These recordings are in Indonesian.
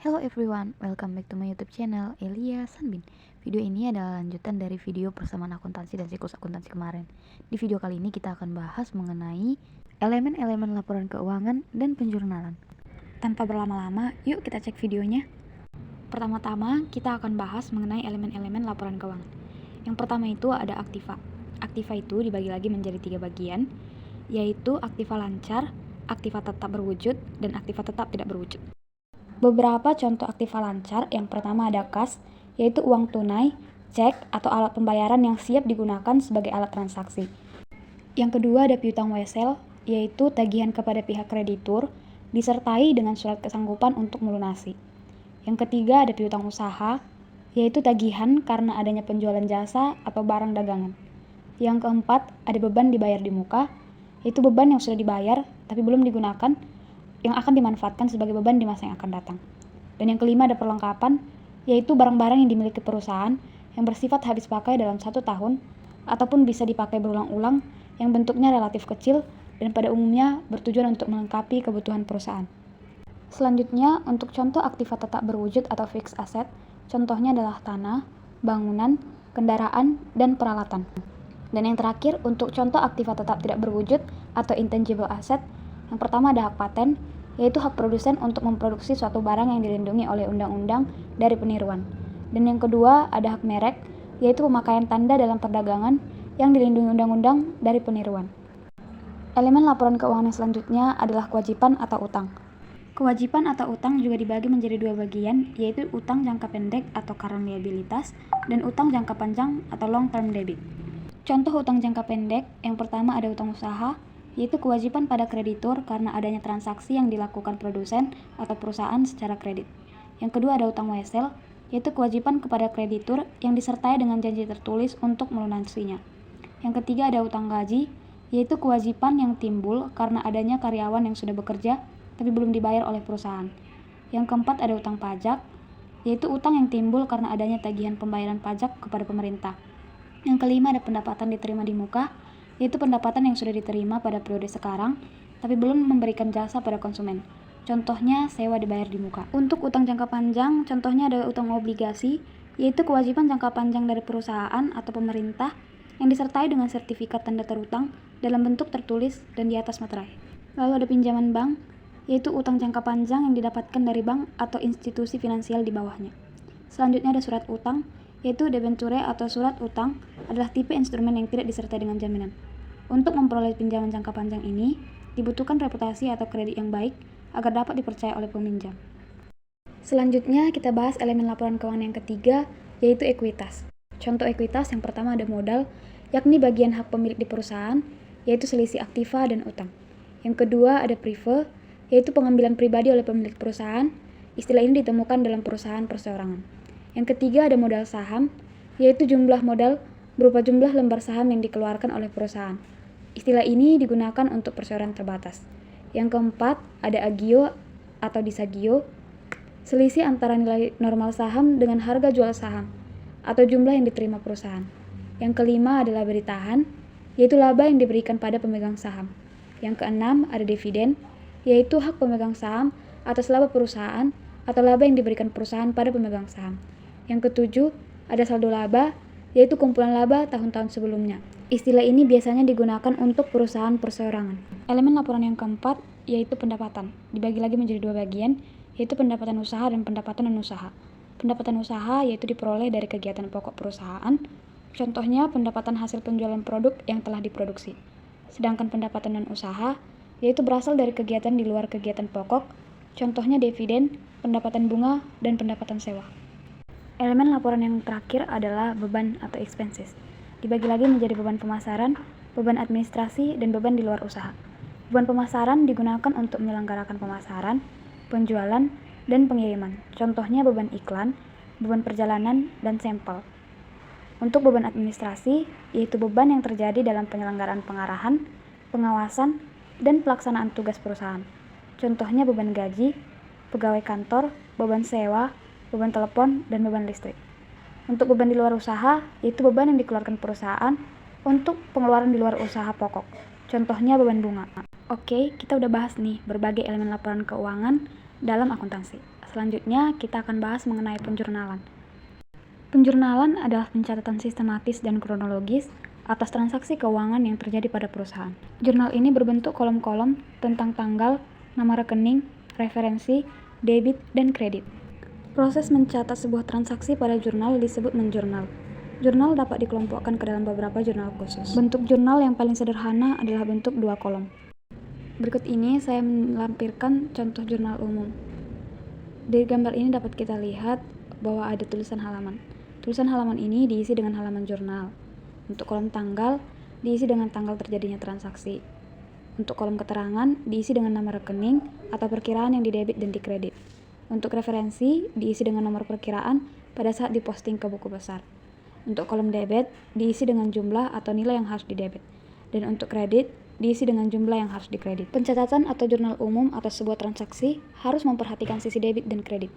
Hello everyone, welcome back to my YouTube channel Elia Sanbin. Video ini adalah lanjutan dari video persamaan akuntansi dan siklus akuntansi kemarin. Di video kali ini kita akan bahas mengenai elemen-elemen laporan keuangan dan penjurnalan. Tanpa berlama-lama, yuk kita cek videonya. Pertama-tama, kita akan bahas mengenai elemen-elemen laporan keuangan. Yang pertama itu ada aktiva. Aktiva itu dibagi lagi menjadi 3 bagian, yaitu aktiva lancar, aktiva tetap berwujud, dan aktiva tetap tidak berwujud. Beberapa contoh aktiva lancar, yang pertama ada kas, yaitu uang tunai, cek, atau alat pembayaran yang siap digunakan sebagai alat transaksi. Yang kedua ada piutang wesel, yaitu tagihan kepada pihak kreditur, disertai dengan surat kesanggupan untuk melunasi. Yang ketiga ada piutang usaha, yaitu tagihan karena adanya penjualan jasa atau barang dagangan. Yang keempat ada beban dibayar di muka, yaitu beban yang sudah dibayar tapi belum digunakan, yang akan dimanfaatkan sebagai beban di masa yang akan datang. Dan yang kelima ada perlengkapan, yaitu barang-barang yang dimiliki perusahaan yang bersifat habis pakai dalam 1 tahun ataupun bisa dipakai berulang-ulang, yang bentuknya relatif kecil dan pada umumnya bertujuan untuk melengkapi kebutuhan perusahaan. Selanjutnya, untuk contoh aktiva tetap berwujud atau fixed asset, contohnya adalah tanah, bangunan, kendaraan, dan peralatan. Dan yang terakhir, untuk contoh aktiva tetap tidak berwujud atau intangible asset, yang pertama ada hak paten, yaitu hak produsen untuk memproduksi suatu barang yang dilindungi oleh undang-undang dari peniruan. Dan yang kedua ada hak merek, yaitu pemakaian tanda dalam perdagangan yang dilindungi undang-undang dari peniruan. Elemen laporan keuangan yang selanjutnya adalah kewajiban atau utang. Kewajiban atau utang juga dibagi menjadi 2 bagian, yaitu utang jangka pendek atau current liabilities dan utang jangka panjang atau long term debit. Contoh utang jangka pendek, yang pertama ada utang usaha, yaitu kewajiban pada kreditur karena adanya transaksi yang dilakukan produsen atau perusahaan secara kredit. Yang kedua ada utang wesel, yaitu kewajiban kepada kreditur yang disertai dengan janji tertulis untuk melunasinya. Yang ketiga ada utang gaji, yaitu kewajiban yang timbul karena adanya karyawan yang sudah bekerja tapi belum dibayar oleh perusahaan. Yang keempat ada utang pajak, yaitu utang yang timbul karena adanya tagihan pembayaran pajak kepada pemerintah. Yang kelima ada pendapatan diterima di muka, yaitu pendapatan yang sudah diterima pada periode sekarang, tapi belum memberikan jasa pada konsumen. Contohnya, sewa dibayar di muka. Untuk utang jangka panjang, contohnya ada utang obligasi, yaitu kewajiban jangka panjang dari perusahaan atau pemerintah yang disertai dengan sertifikat tanda terutang dalam bentuk tertulis dan di atas materai. Lalu ada pinjaman bank, yaitu utang jangka panjang yang didapatkan dari bank atau institusi finansial di bawahnya. Selanjutnya ada surat utang, yaitu debenture atau surat utang adalah tipe instrumen yang tidak disertai dengan jaminan. Untuk memperoleh pinjaman jangka panjang ini, dibutuhkan reputasi atau kredit yang baik agar dapat dipercaya oleh peminjam. Selanjutnya, kita bahas elemen laporan keuangan yang ketiga, yaitu ekuitas. Contoh ekuitas yang pertama ada modal, yakni bagian hak pemilik di perusahaan, yaitu selisih aktiva dan utang. Yang kedua ada prive, yaitu pengambilan pribadi oleh pemilik perusahaan. Istilah ini ditemukan dalam perusahaan perseorangan. Yang ketiga ada modal saham, yaitu jumlah modal berupa jumlah lembar saham yang dikeluarkan oleh perusahaan. Istilah ini digunakan untuk perseorangan terbatas. Yang keempat ada agio atau disagio, selisih antara nilai normal saham dengan harga jual saham atau jumlah yang diterima perusahaan. Yang kelima ada laba ditahan, yaitu laba yang diberikan pada pemegang saham. Yang keenam ada dividen, yaitu hak pemegang saham atas laba perusahaan atau laba yang diberikan perusahaan pada pemegang saham. Yang ketujuh, ada saldo laba, yaitu kumpulan laba tahun-tahun sebelumnya. Istilah ini biasanya digunakan untuk perusahaan perseorangan. Elemen laporan yang keempat, yaitu pendapatan. Dibagi lagi menjadi 2 bagian, yaitu pendapatan usaha dan pendapatan non-usaha. Pendapatan usaha yaitu diperoleh dari kegiatan pokok perusahaan, contohnya pendapatan hasil penjualan produk yang telah diproduksi. Sedangkan pendapatan non-usaha yaitu berasal dari kegiatan di luar kegiatan pokok, contohnya dividen, pendapatan bunga, dan pendapatan sewa. Elemen laporan yang terakhir adalah beban atau expenses. Dibagi lagi menjadi beban pemasaran, beban administrasi, dan beban di luar usaha. Beban pemasaran digunakan untuk menyelenggarakan pemasaran, penjualan, dan pengiriman. Contohnya beban iklan, beban perjalanan, dan sampel. Untuk beban administrasi, yaitu beban yang terjadi dalam penyelenggaraan pengarahan, pengawasan, dan pelaksanaan tugas perusahaan. Contohnya beban gaji, pegawai kantor, beban sewa, beban telepon, dan beban listrik. Untuk beban di luar usaha, yaitu beban yang dikeluarkan perusahaan untuk pengeluaran di luar usaha pokok. Contohnya beban bunga. Oke, kita udah bahas nih berbagai elemen laporan keuangan dalam akuntansi. Selanjutnya, kita akan bahas mengenai penjurnalan. Penjurnalan adalah pencatatan sistematis dan kronologis atas transaksi keuangan yang terjadi pada perusahaan. Jurnal ini berbentuk kolom-kolom tentang tanggal, nama rekening, referensi, debit, dan kredit. Proses mencatat sebuah transaksi pada jurnal disebut menjurnal. Jurnal dapat dikelompokkan ke dalam beberapa jurnal khusus. Bentuk jurnal yang paling sederhana adalah bentuk 2 kolom. Berikut ini saya melampirkan contoh jurnal umum. Dari gambar ini dapat kita lihat bahwa ada tulisan halaman. Tulisan halaman ini diisi dengan halaman jurnal. Untuk kolom tanggal, diisi dengan tanggal terjadinya transaksi. Untuk kolom keterangan, diisi dengan nama rekening atau perkiraan yang didebit dan dikredit. Untuk referensi, diisi dengan nomor perkiraan pada saat diposting ke buku besar. Untuk kolom debit, diisi dengan jumlah atau nilai yang harus didebit. Dan untuk kredit, diisi dengan jumlah yang harus dikredit. Pencatatan atau jurnal umum atas sebuah transaksi harus memperhatikan sisi debit dan kredit.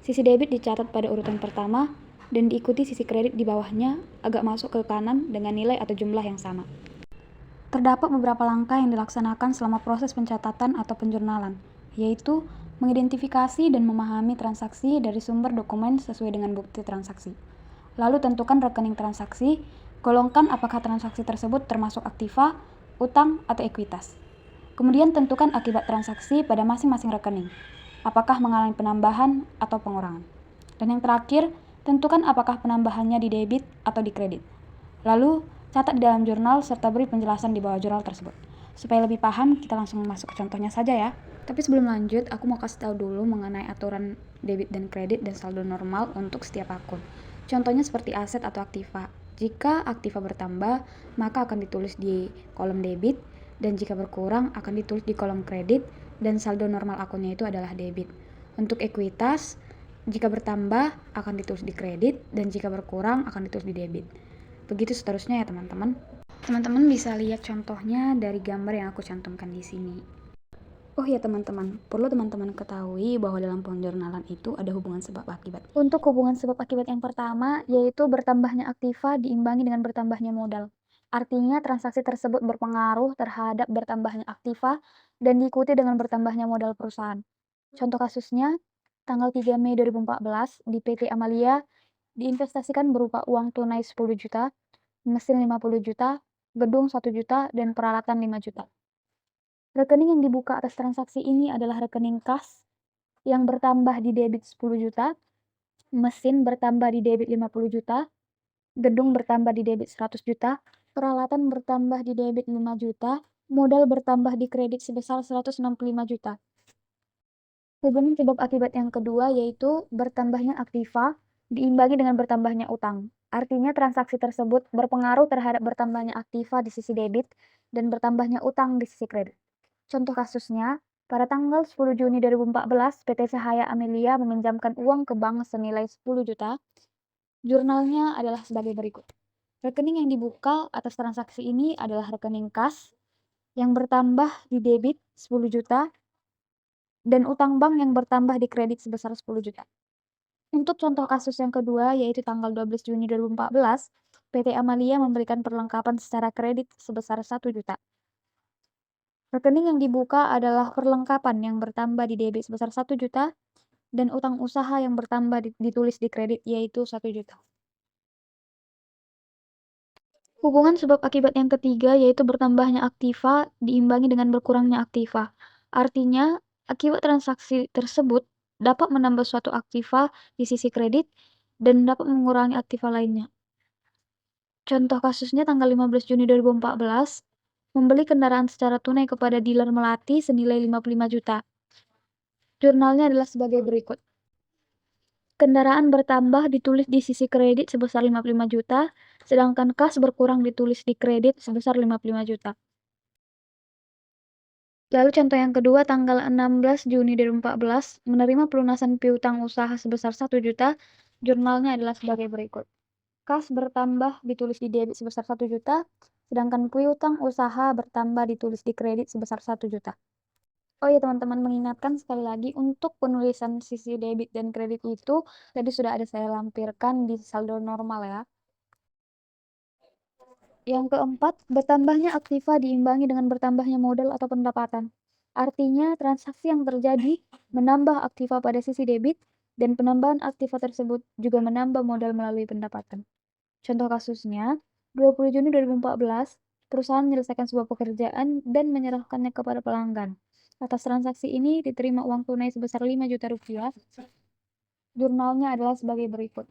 Sisi debit dicatat pada urutan pertama dan diikuti sisi kredit di bawahnya agak masuk ke kanan dengan nilai atau jumlah yang sama. Terdapat beberapa langkah yang dilaksanakan selama proses pencatatan atau penjurnalan, yaitu mengidentifikasi dan memahami transaksi dari sumber dokumen sesuai dengan bukti transaksi. Lalu tentukan rekening transaksi, golongkan apakah transaksi tersebut termasuk aktiva, utang, atau ekuitas. Kemudian tentukan akibat transaksi pada masing-masing rekening, apakah mengalami penambahan atau pengurangan. Dan yang terakhir, tentukan apakah penambahannya di debit atau di kredit. Lalu, catat di dalam jurnal serta beri penjelasan di bawah jurnal tersebut. Supaya lebih paham, kita langsung masuk ke contohnya saja ya. Tapi sebelum lanjut, aku mau kasih tahu dulu mengenai aturan debit dan kredit dan saldo normal untuk setiap akun. Contohnya seperti aset atau aktiva. Jika aktiva bertambah, maka akan ditulis di kolom debit, dan jika berkurang akan ditulis di kolom kredit, dan saldo normal akunnya itu adalah debit. Untuk ekuitas, jika bertambah akan ditulis di kredit, dan jika berkurang akan ditulis di debit. Begitu seterusnya ya teman-teman. Teman-teman bisa lihat contohnya dari gambar yang aku cantumkan di sini. Oh ya teman-teman, perlu teman-teman ketahui bahwa dalam penjurnalan itu ada hubungan sebab akibat. Untuk hubungan sebab akibat yang pertama, yaitu bertambahnya aktiva diimbangi dengan bertambahnya modal. Artinya transaksi tersebut berpengaruh terhadap bertambahnya aktiva dan diikuti dengan bertambahnya modal perusahaan. Contoh kasusnya, tanggal 3 Mei 2014 di PT Amalia diinvestasikan berupa uang tunai 10 juta, mesin 50 juta, gedung 1 juta, dan peralatan 5 juta. Rekening yang dibuka atas transaksi ini adalah rekening kas yang bertambah di debit 10 juta, mesin bertambah di debit 50 juta, gedung bertambah di debit 100 juta, peralatan bertambah di debit 5 juta, modal bertambah di kredit sebesar 165 juta. Hubungan sebab akibat yang kedua yaitu bertambahnya aktiva diimbangi dengan bertambahnya utang. Artinya transaksi tersebut berpengaruh terhadap bertambahnya aktiva di sisi debit dan bertambahnya utang di sisi kredit. Contoh kasusnya, pada tanggal 10 Juni 2014, PT Cahaya Amelia meminjamkan uang ke bank senilai 10 juta. Jurnalnya adalah sebagai berikut. Rekening yang dibuka atas transaksi ini adalah rekening kas yang bertambah di debit 10 juta dan utang bank yang bertambah di kredit sebesar 10 juta. Untuk contoh kasus yang kedua, yaitu tanggal 12 Juni 2014, PT Amalia memberikan perlengkapan secara kredit sebesar 1 juta. Rekening yang dibuka adalah perlengkapan yang bertambah di debit sebesar 1 juta dan utang usaha yang bertambah ditulis di kredit yaitu 1 juta. Hubungan sebab akibat yang ketiga yaitu bertambahnya aktiva diimbangi dengan berkurangnya aktiva. Artinya, akibat transaksi tersebut dapat menambah suatu aktiva di sisi kredit dan dapat mengurangi aktiva lainnya. Contoh kasusnya tanggal 15 Juni 2014, membeli kendaraan secara tunai kepada dealer Melati senilai 55 juta. Jurnalnya adalah sebagai berikut. Kendaraan bertambah ditulis di sisi kredit sebesar 55 juta, sedangkan kas berkurang ditulis di kredit sebesar 55 juta. Lalu contoh yang kedua, tanggal 16 Juni 2014, menerima pelunasan piutang usaha sebesar 1 juta, jurnalnya adalah sebagai berikut. Kas bertambah ditulis di debit sebesar 1 juta, sedangkan piutang usaha bertambah ditulis di kredit sebesar 1 juta. Oh ya teman-teman, mengingatkan sekali lagi untuk penulisan sisi debit dan kredit itu tadi sudah ada saya lampirkan di saldo normal ya. Yang keempat, bertambahnya aktiva diimbangi dengan bertambahnya modal atau pendapatan. Artinya transaksi yang terjadi menambah aktiva pada sisi debit dan penambahan aktiva tersebut juga menambah modal melalui pendapatan. Contoh kasusnya, 20 Juni 2014, perusahaan menyelesaikan sebuah pekerjaan dan menyerahkannya kepada pelanggan. Atas transaksi ini diterima uang tunai sebesar 5 juta rupiah. Jurnalnya adalah sebagai berikut.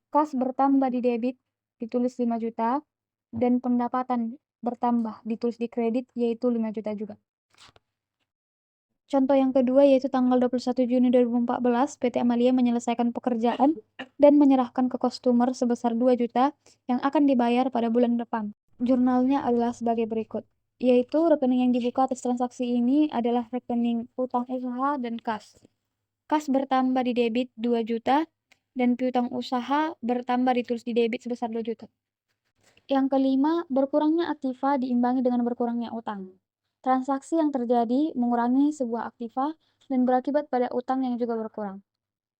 Kas bertambah di debit ditulis 5 juta dan pendapatan bertambah ditulis di kredit yaitu 5 juta juga. Contoh yang kedua yaitu tanggal 21 Juni 2014, PT Amalia menyelesaikan pekerjaan dan menyerahkan ke customer sebesar 2 juta yang akan dibayar pada bulan depan. Jurnalnya adalah sebagai berikut, yaitu rekening yang dibuka atas transaksi ini adalah rekening utang usaha dan kas. Kas bertambah di debit 2 juta dan piutang usaha bertambah ditulis di debit sebesar 2 juta. Yang kelima, berkurangnya aktiva diimbangi dengan berkurangnya utang. Transaksi yang terjadi mengurangi sebuah aktiva dan berakibat pada utang yang juga berkurang.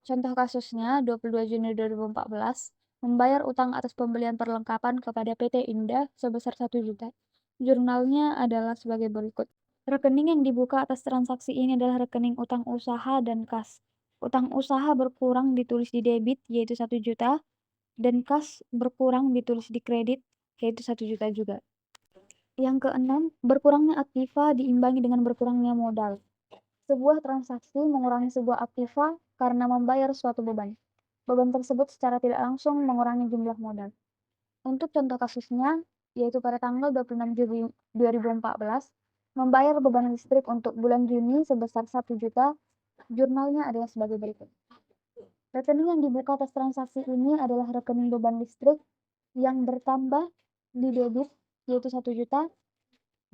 Contoh kasusnya, 22 Juni 2014, membayar utang atas pembelian perlengkapan kepada PT Indah sebesar 1 juta. Jurnalnya adalah sebagai berikut. Rekening yang dibuka atas transaksi ini adalah rekening utang usaha dan kas. Utang usaha berkurang ditulis di debit yaitu 1 juta dan kas berkurang ditulis di kredit yaitu 1 juta juga. Yang keenam, berkurangnya aktiva diimbangi dengan berkurangnya modal. Sebuah transaksi mengurangi sebuah aktiva karena membayar suatu beban. Beban tersebut secara tidak langsung mengurangi jumlah modal. Untuk contoh kasusnya, yaitu pada tanggal 26 Juli 2014, membayar beban listrik untuk bulan Juni sebesar 1 juta, jurnalnya adalah sebagai berikut. Rekening yang dibuka atas transaksi ini adalah rekening beban listrik yang bertambah di debit yaitu 1 juta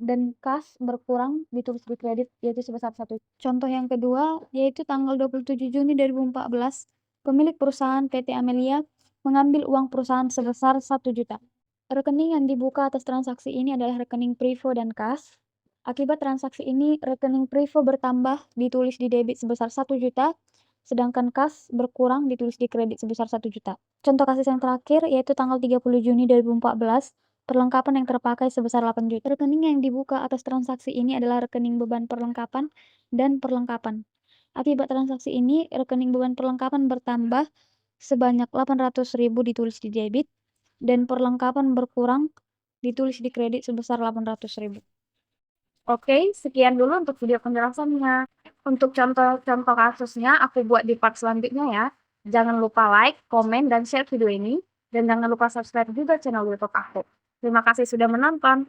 dan kas berkurang ditulis di kredit yaitu sebesar 1. Contoh yang kedua yaitu tanggal 27 Juni 2014, pemilik perusahaan PT Amelia mengambil uang perusahaan sebesar 1 juta. Rekening yang dibuka atas transaksi ini adalah rekening Privo dan kas. Akibat transaksi ini, rekening Privo bertambah ditulis di debit sebesar 1 juta, sedangkan kas berkurang ditulis di kredit sebesar 1 juta. Contoh kasus yang terakhir yaitu tanggal 30 Juni 2014, perlengkapan yang terpakai sebesar 8 juta. Rekening yang dibuka atas transaksi ini adalah rekening beban perlengkapan dan perlengkapan. Akibat transaksi ini, rekening beban perlengkapan bertambah sebanyak 800.000 ditulis di debit dan perlengkapan berkurang ditulis di kredit sebesar 800.000. Oke, sekian dulu untuk video penjelasannya. Untuk contoh-contoh kasusnya aku buat di part selanjutnya ya. Jangan lupa like, komen, dan share video ini. Dan jangan lupa subscribe juga channel YouTube aku. Terima kasih sudah menonton.